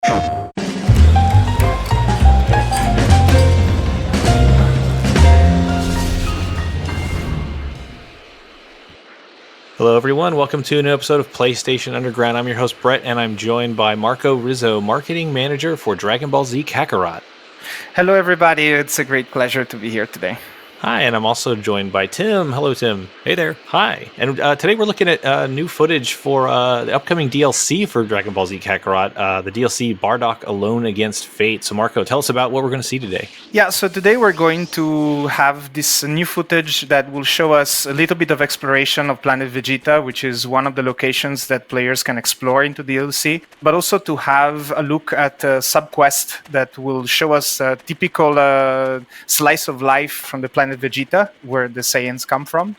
Hello, everyone. Welcome to a new episode of PlayStation Underground. I'm your host, Brett, and I'm joined by Marco Rizzo, Marketing Manager for Dragon Ball Z Kakarot. Hello, everybody. It's a great pleasure to be here today. Hi, and I'm also joined by Tim. Hello, Tim. Hey there. Hi. And today we're looking at new footage for the upcoming DLC for Dragon Ball Z Kakarot, the DLC Bardock Alone Against Fate. So, Marco, tell us about what we're going to see today. Yeah, so today we're going to have this new footage that will show us a little bit of exploration of Planet Vegeta, which is one of the locations that players can explore into the DLC, but also to have a look at a sub-quest that will show us a typical slice of life from the Planet Vegeta, where the Saiyans come from,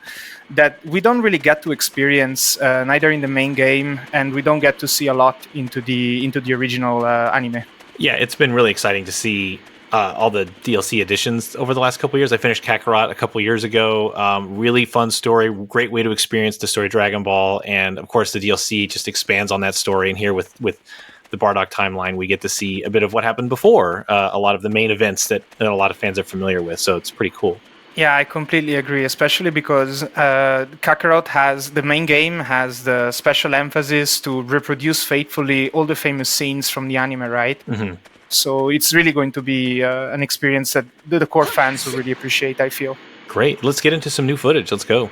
that we don't really get to experience neither in the main game, and we don't get to see a lot into the original anime. Yeah, it's been really exciting to see all the DLC additions over the last couple of years. I finished Kakarot a couple of years ago. Really fun story, great way to experience the story of Dragon Ball, and of course the DLC just expands on that story. And here with the Bardock timeline, we get to see a bit of what happened before a lot of the main events that a lot of fans are familiar with. So it's pretty cool. Yeah, I completely agree, especially because Kakarot the main game has the special emphasis to reproduce faithfully all the famous scenes from the anime, right? Mm-hmm. So it's really going to be an experience that the core fans will really appreciate, I feel. Great. Let's get into some new footage. Let's go.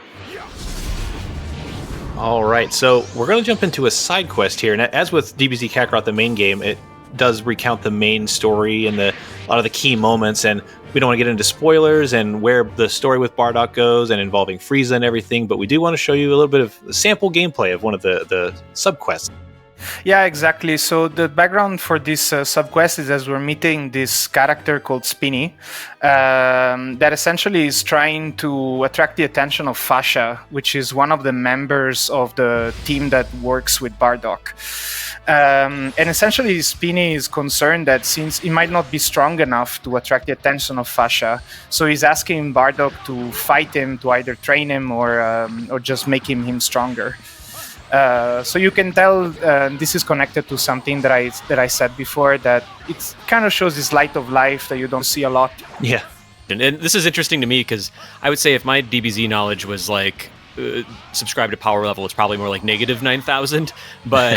All right, so we're going to jump into a side quest here. And as with DBZ Kakarot, the main game, it does recount the main story and a lot of the key moments, and we don't want to get into spoilers and where the story with Bardock goes and involving Frieza and everything, but we do want to show you a little bit of sample gameplay of one of the sub-quests. Yeah, exactly. So the background for this sub-quest is as we're meeting this character called Spinny that essentially is trying to attract the attention of Fasha, which is one of the members of the team that works with Bardock. And essentially Spinny is concerned that since he might not be strong enough to attract the attention of Fasha, so he's asking Bardock to fight him, to either train him or just make him stronger. So you can tell this is connected to something that I said before, that it kind of shows this light of life that you don't see a lot. Yeah. And this is interesting to me because I would say if my DBZ knowledge was like subscribed to power level, it's probably more like negative 9,000. But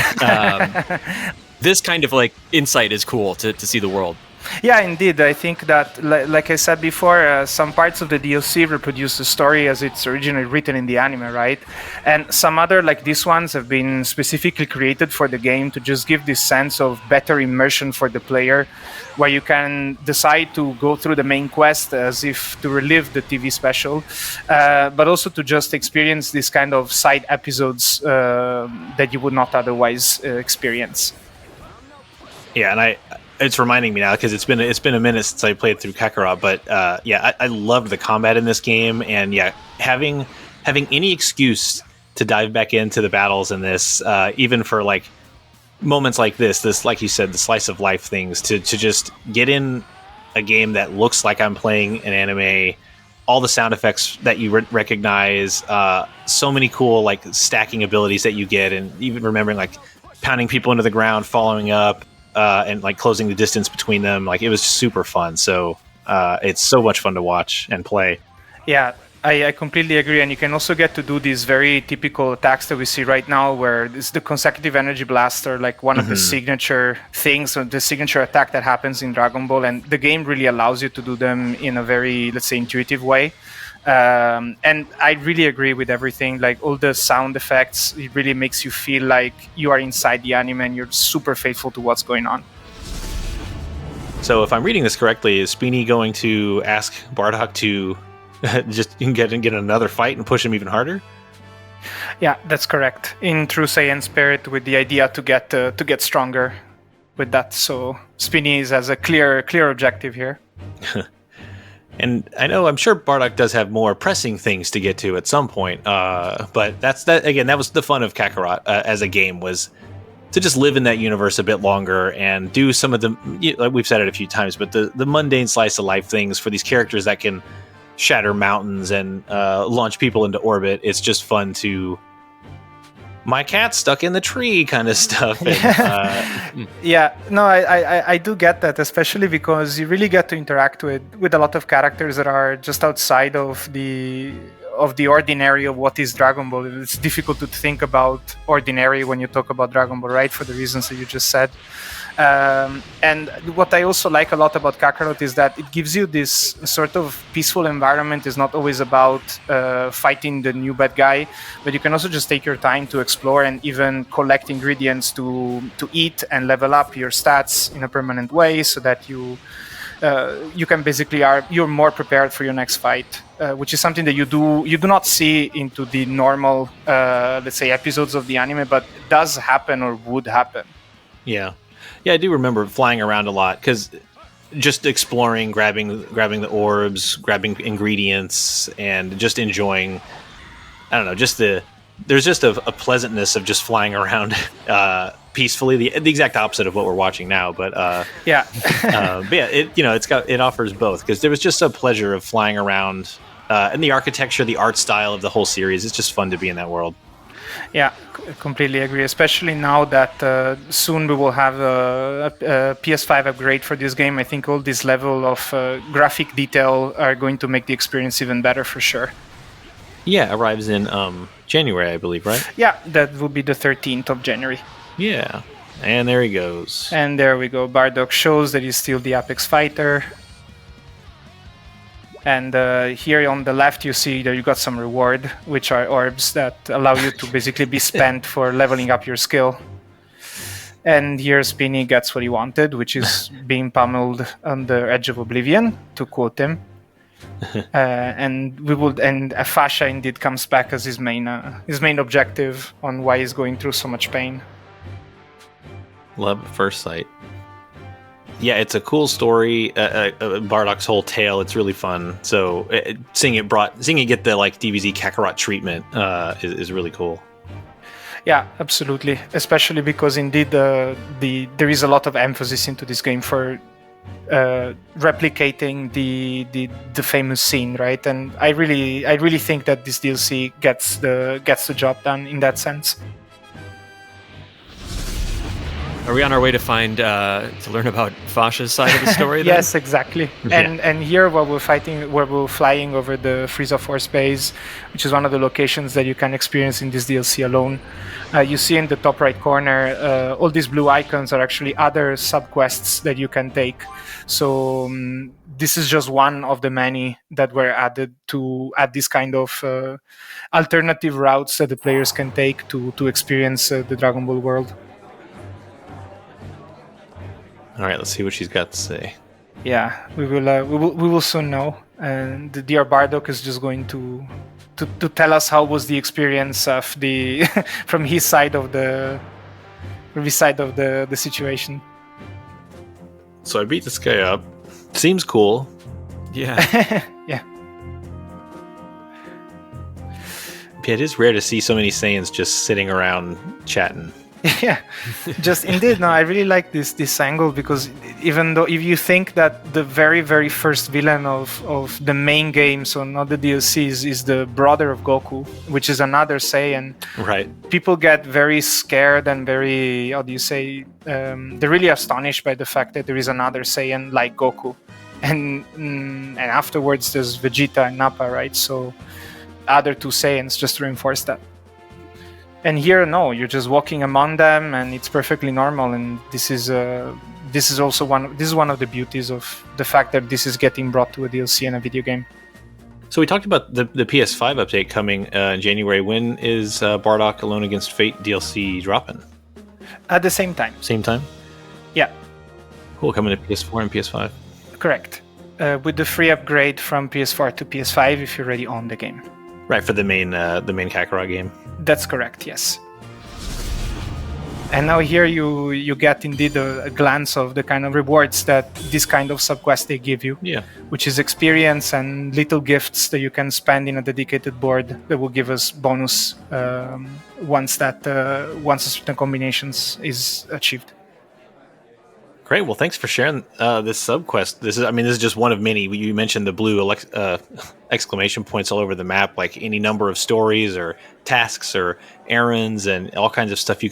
this kind of like insight is cool to see the world. Yeah, indeed. I think that, like I said before, some parts of the DLC reproduce the story as it's originally written in the anime, right? And some other, like these ones, have been specifically created for the game to just give this sense of better immersion for the player, where you can decide to go through the main quest as if to relive the TV special, but also to just experience these kind of side episodes that you would not otherwise experience. Yeah, and it's reminding me now because it's been a minute since I played through Kakarot, but I loved the combat in this game, and yeah, having any excuse to dive back into the battles in this, even for like moments like this, like you said, the slice of life things, to just get in a game that looks like I'm playing an anime, all the sound effects that you recognize, so many cool like stacking abilities that you get, and even remembering like pounding people into the ground, following up. And like closing the distance between them, like it was super fun. So it's so much fun to watch and play. Yeah, I completely agree. And you can also get to do these very typical attacks that we see right now, where it's the consecutive energy blaster, like one of the signature things, or the signature attack that happens in Dragon Ball. And the game really allows you to do them in a very, let's say, intuitive way. And I really agree with everything, like all the sound effects, it really makes you feel like you are inside the anime and you're super faithful to what's going on. So if I'm reading this correctly, is Spinny going to ask Bardock to just get another fight and push him even harder? Yeah, that's correct. In true Saiyan spirit, with the idea to get stronger with that. So Spinny has a clear objective here. And I'm sure Bardock does have more pressing things to get to at some point. But that was the fun of Kakarot as a game, was to just live in that universe a bit longer and do some of the, like we've said it a few times, but the mundane slice of life things for these characters that can shatter mountains and launch people into orbit. It's just fun to my cat's stuck in the tree kind of stuff. And, Yeah, no, I do get that, especially because you really get to interact with a lot of characters that are just outside of the ordinary of what is Dragon Ball. It's difficult to think about ordinary when you talk about Dragon Ball, right? For the reasons that you just said. And what I also like a lot about Kakarot is that it gives you this sort of peaceful environment. It's not always about fighting the new bad guy, but you can also just take your time to explore and even collect ingredients to eat and level up your stats in a permanent way, so that you can basically you're more prepared for your next fight, which is something that you do not see into the normal let's say episodes of the anime, but does happen or would happen. Yeah, I do remember flying around a lot because just exploring, grabbing the orbs, grabbing ingredients, and just enjoying. I don't know, there's just a pleasantness of just flying around peacefully. The exact opposite of what we're watching now, but yeah, but yeah, it offers both, because there was just a pleasure of flying around, and the architecture, the art style of the whole series. It's just fun to be in that world. Yeah, completely agree. Especially now that soon we will have a PS5 upgrade for this game. I think all this level of graphic detail are going to make the experience even better for sure. Yeah, arrives in January, I believe, right? Yeah, that will be the 13th of January. Yeah, and there he goes. And there we go. Bardock shows that he's still the Apex fighter. And here on the left, you see that you got some reward, which are orbs that allow you to basically be spent for leveling up your skill. And here Spinny gets what he wanted, which is being pummeled on the edge of oblivion, to quote him. And Fasha indeed comes back as his main objective on why he's going through so much pain. Love at first sight. Yeah, it's a cool story. Bardock's whole tale. It's really fun. So seeing it get the like DBZ Kakarot treatment is really cool. Yeah, absolutely. Especially because indeed there is a lot of emphasis into this game for replicating the famous scene, right? And I really think that this DLC gets the job done in that sense. Are we on our way to learn about Fasha's side of the story? Then? Yes, exactly. And here, while we're flying over the Frieza Force base, which is one of the locations that you can experience in this DLC alone, you see in the top right corner, all these blue icons are actually other subquests that you can take. So this is just one of the many that were added to add this kind of alternative routes that the players can take to experience the Dragon Ball world. All right, let's see what she's got to say. Yeah, we will soon know. And the dear Bardock is just going to tell us how was the experience of the from his side of the situation. So I beat this guy up. Seems cool. Yeah. Yeah. Yeah, it is rare to see so many Saiyans just sitting around chatting. Yeah, just indeed. No, I really like this angle, because even though if you think that the very, very first villain of the main game, so not the DLCs, is the brother of Goku, which is another Saiyan, right? People get very scared and very, how do you say, they're really astonished by the fact that there is another Saiyan like Goku, and afterwards there's Vegeta and Nappa, right? So other two Saiyans, just to reinforce that. And here, no, you're just walking among them, and it's perfectly normal. And this is also one of the beauties of the fact that this is getting brought to a DLC and a video game. So we talked about the PS5 update coming in January. When is Bardock Alone Against Fate DLC dropping? At the same time. Same time? Yeah. Cool, coming to PS4 and PS5. Correct. With the free upgrade from PS4 to PS5 if you already own the game. Right, for the main Kakarot game. That's correct, yes. And now here you get indeed a glance of the kind of rewards that this kind of subquest they give you. Yeah. Which is experience and little gifts that you can spend in a dedicated board that will give us bonus once a certain combinations is achieved. Great. Well, thanks for sharing this subquest. This is just one of many. You mentioned the blue exclamation points all over the map, like any number of stories or tasks or errands and all kinds of stuff you